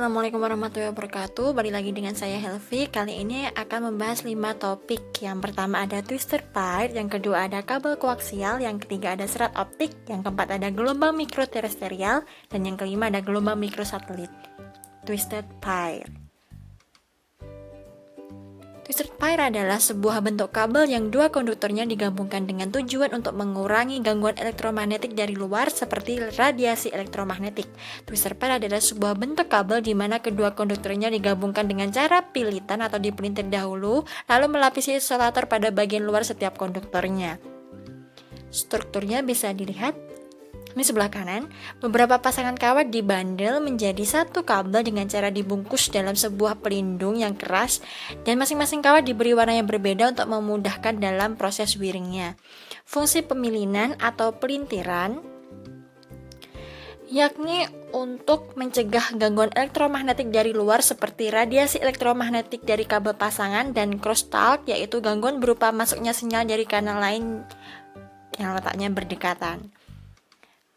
Assalamualaikum warahmatullahi wabarakatuh. Balik lagi dengan saya Helvi. Kali ini akan membahas 5 topik. Yang pertama ada twisted pair, yang kedua ada kabel koaksial, yang ketiga ada serat optik, yang keempat ada gelombang mikroterestrial, dan yang kelima ada gelombang mikrosatelit. Twisted pair. Twisted pair adalah sebuah bentuk kabel yang dua konduktornya digabungkan dengan tujuan untuk mengurangi gangguan elektromagnetik dari luar seperti radiasi elektromagnetik. Twisted pair adalah sebuah bentuk kabel di mana kedua konduktornya digabungkan dengan cara pilitan atau dipelintir dahulu, lalu melapisi isolator pada bagian luar setiap konduktornya. Strukturnya bisa dilihat ini sebelah kanan. Beberapa pasangan kawat dibandel menjadi satu kabel dengan cara dibungkus dalam sebuah pelindung yang keras, dan masing-masing kawat diberi warna yang berbeda untuk memudahkan dalam proses wiringnya. Fungsi pemilinan atau pelintiran yakni untuk mencegah gangguan elektromagnetik dari luar seperti radiasi elektromagnetik dari kabel pasangan, dan crosstalk yaitu gangguan berupa masuknya sinyal dari kanal lain yang letaknya berdekatan.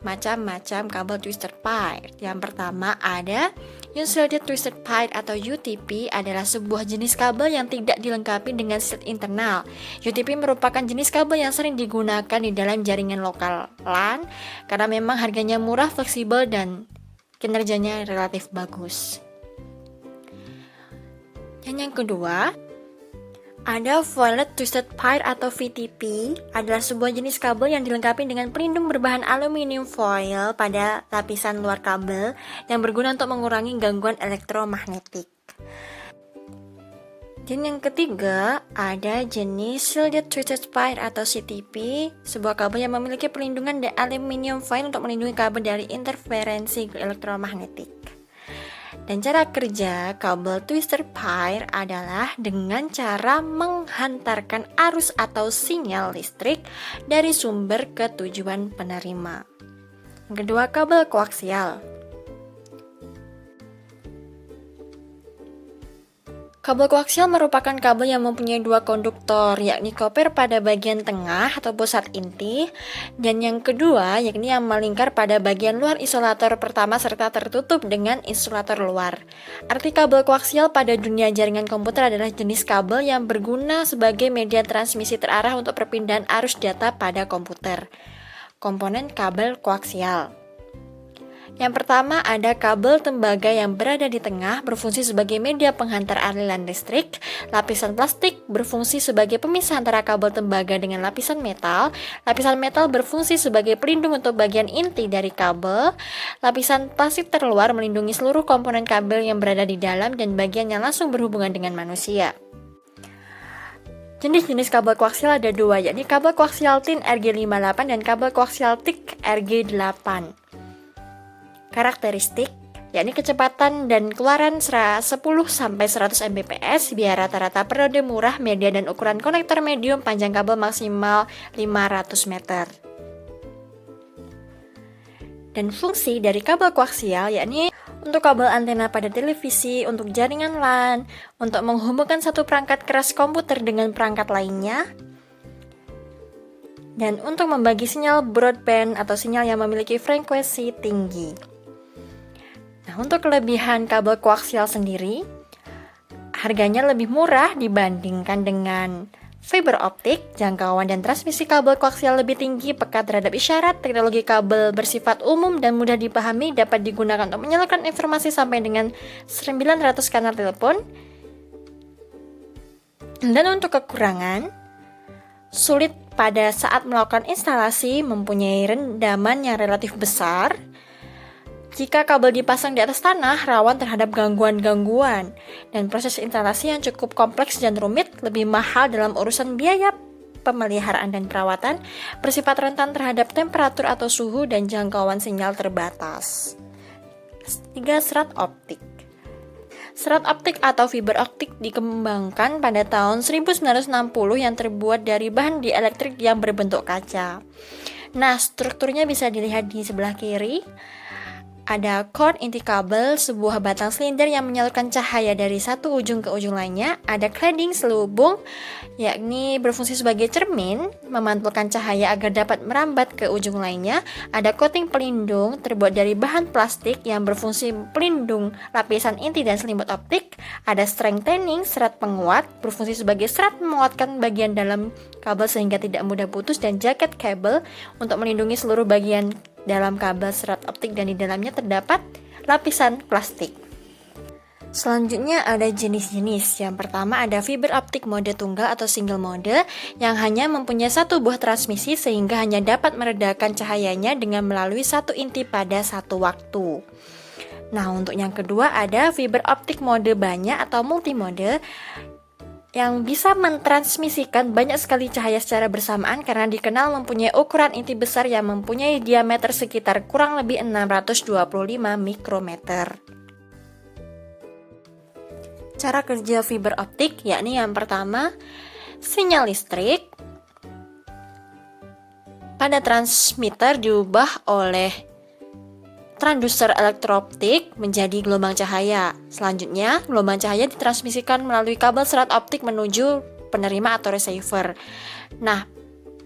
Macam-macam kabel twisted pair. Yang pertama ada Unshielded Twisted Pair atau UTP, adalah sebuah jenis kabel yang tidak dilengkapi dengan shield internal. UTP merupakan jenis kabel yang sering digunakan di dalam jaringan lokal LAN karena memang harganya murah, fleksibel, dan kinerjanya relatif bagus. Dan yang kedua ada Violet Twisted Pair atau VTP, adalah sebuah jenis kabel yang dilengkapi dengan pelindung berbahan aluminium foil pada lapisan luar kabel yang berguna untuk mengurangi gangguan elektromagnetik. Dan yang ketiga ada jenis Shielded Twisted Pair atau CTP, sebuah kabel yang memiliki perlindungan dari aluminium foil untuk melindungi kabel dari interferensi elektromagnetik. Dan cara kerja kabel twisted pair adalah dengan cara menghantarkan arus atau sinyal listrik dari sumber ke tujuan penerima. Yang kedua, kabel koaksial. Kabel koaksial merupakan kabel yang mempunyai dua konduktor, yakni koper pada bagian tengah atau pusat inti, dan yang kedua yakni yang melingkar pada bagian luar isolator pertama serta tertutup dengan isolator luar. Arti kabel koaksial pada dunia jaringan komputer adalah jenis kabel yang berguna sebagai media transmisi terarah untuk perpindahan arus data pada komputer. Komponen kabel koaksial. Yang pertama ada kabel tembaga yang berada di tengah, berfungsi sebagai media penghantar aliran listrik. Lapisan plastik berfungsi sebagai pemisah antara kabel tembaga dengan lapisan metal. Lapisan metal berfungsi sebagai pelindung untuk bagian inti dari kabel. Lapisan plastik terluar melindungi seluruh komponen kabel yang berada di dalam dan bagian yang langsung berhubungan dengan manusia. Jenis-jenis kabel koaksial ada dua, yakni kabel koaksial tin RG58 dan kabel koaksial TIC RG8. Karakteristik, yakni kecepatan dan keluaran 10-100 Mbps biar rata-rata periode murah, median, dan ukuran konektor medium, panjang kabel maksimal 500 meter. Dan fungsi dari kabel koaksial yakni untuk kabel antena pada televisi, untuk jaringan LAN, untuk menghubungkan satu perangkat keras komputer dengan perangkat lainnya, dan untuk membagi sinyal broadband atau sinyal yang memiliki frekuensi tinggi. Nah, untuk kelebihan kabel koaksial sendiri, harganya lebih murah dibandingkan dengan fiber optik. Jangkauan dan transmisi kabel koaksial lebih tinggi, peka terhadap isyarat. Teknologi kabel bersifat umum dan mudah dipahami, dapat digunakan untuk menyalurkan informasi sampai dengan 900 kanal telepon. Dan untuk kekurangan, sulit pada saat melakukan instalasi, mempunyai rendaman yang relatif besar. Jika kabel dipasang di atas tanah, rawan terhadap gangguan-gangguan, dan proses instalasi yang cukup kompleks dan rumit, lebih mahal dalam urusan biaya pemeliharaan dan perawatan, bersifat rentan terhadap temperatur atau suhu, dan jangkauan sinyal terbatas. 3. Serat optik. Serat optik atau fiber optik dikembangkan pada tahun 1960 yang terbuat dari bahan dielektrik yang berbentuk kaca. Nah, strukturnya bisa dilihat di sebelah kiri. Ada cord inti kabel, sebuah batang silinder yang menyalurkan cahaya dari satu ujung ke ujung lainnya. Ada cladding selubung, yakni berfungsi sebagai cermin, memantulkan cahaya agar dapat merambat ke ujung lainnya. Ada coating pelindung, terbuat dari bahan plastik yang berfungsi pelindung lapisan inti dan selimut optik. Ada strengthening, serat penguat, berfungsi sebagai serat menguatkan bagian dalam kabel sehingga tidak mudah putus. Dan jaket kabel untuk melindungi seluruh bagian dalam kabel serat optik dan di dalamnya terdapat lapisan plastik. Selanjutnya ada jenis-jenis. Yang pertama ada fiber optik mode tunggal atau single mode yang hanya mempunyai satu buah transmisi sehingga hanya dapat meredakan cahayanya dengan melalui satu inti pada satu waktu. Nah, untuk yang kedua ada fiber optik mode banyak atau multimode yang bisa mentransmisikan banyak sekali cahaya secara bersamaan karena dikenal mempunyai ukuran inti besar yang mempunyai diameter sekitar kurang lebih 625 mikrometer. Cara kerja fiber optik yakni yang pertama, sinyal listrik pada transmitter diubah oleh transduser elektrooptik menjadi gelombang cahaya. Selanjutnya, gelombang cahaya ditransmisikan melalui kabel serat optik menuju penerima atau receiver. Nah,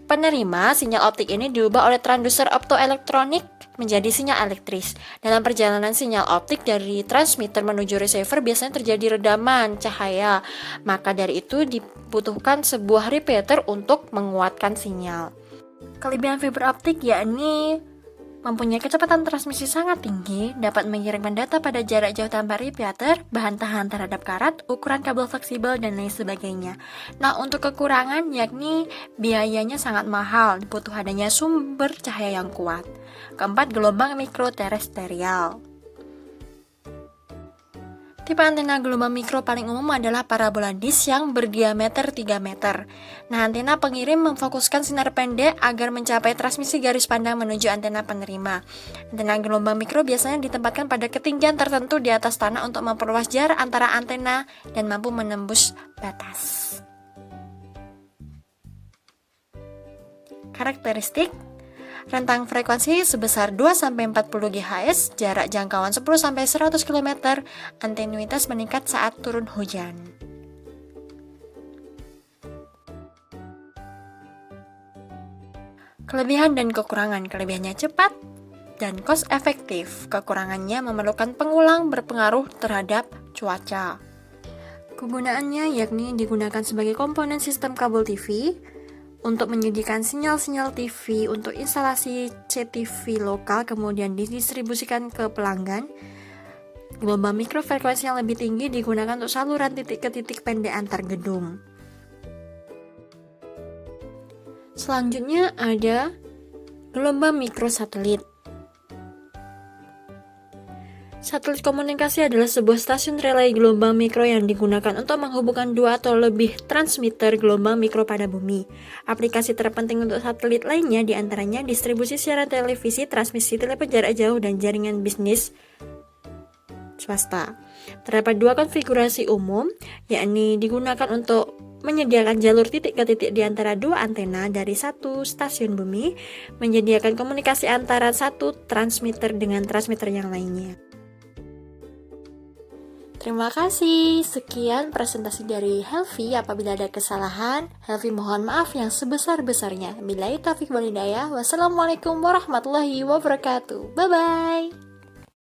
penerima sinyal optik ini diubah oleh transduser optoelektronik menjadi sinyal elektris. Dalam perjalanan sinyal optik dari transmitter menuju receiver biasanya terjadi redaman cahaya. Maka dari itu dibutuhkan sebuah repeater untuk menguatkan sinyal. Kelebihan fiber optik yakni mempunyai kecepatan transmisi sangat tinggi, dapat mengirimkan data pada jarak jauh tanpa repeater, bahan tahan terhadap karat, ukuran kabel fleksibel, dan lain sebagainya. Nah, untuk kekurangan yakni biayanya sangat mahal, butuh adanya sumber cahaya yang kuat. Keempat, gelombang mikroterestrial. Tipe antena gelombang mikro paling umum adalah parabola dish yang berdiameter 3 meter. Nah, antena pengirim memfokuskan sinar pendek agar mencapai transmisi garis pandang menuju antena penerima. Antena gelombang mikro biasanya ditempatkan pada ketinggian tertentu di atas tanah untuk memperluas jarak antara antena dan mampu menembus batas. Karakteristik: rentang frekuensi sebesar 2-40 GHz, jarak jangkauan 10-100 km, antenuitas meningkat saat turun hujan. Kelebihan dan kekurangan. Kelebihannya cepat dan cost efektif. Kekurangannya memerlukan pengulang berpengaruh terhadap cuaca. Kegunaannya yakni digunakan sebagai komponen sistem kabel TV, untuk menyediakan sinyal-sinyal TV untuk instalasi CTV lokal kemudian didistribusikan ke pelanggan. Gelombang mikrofrekuensi yang lebih tinggi digunakan untuk saluran titik ke titik pendek antar gedung. Selanjutnya ada gelombang mikrosatelit. Satelit komunikasi adalah sebuah stasiun relay gelombang mikro yang digunakan untuk menghubungkan dua atau lebih transmitter gelombang mikro pada bumi. Aplikasi terpenting untuk satelit lainnya diantaranya distribusi siaran televisi, transmisi telepon jarak jauh, dan jaringan bisnis swasta. Terdapat dua konfigurasi umum, yakni digunakan untuk menyediakan jalur titik ke titik di antara dua antena dari satu stasiun bumi, menyediakan komunikasi antara satu transmitter dengan transmitter yang lainnya. Terima kasih. Sekian presentasi dari Helvi. Apabila ada kesalahan, Helvi mohon maaf yang sebesar-besarnya. Billahi taufiq wal hidayah. Wassalamualaikum warahmatullahi wabarakatuh. Bye-bye.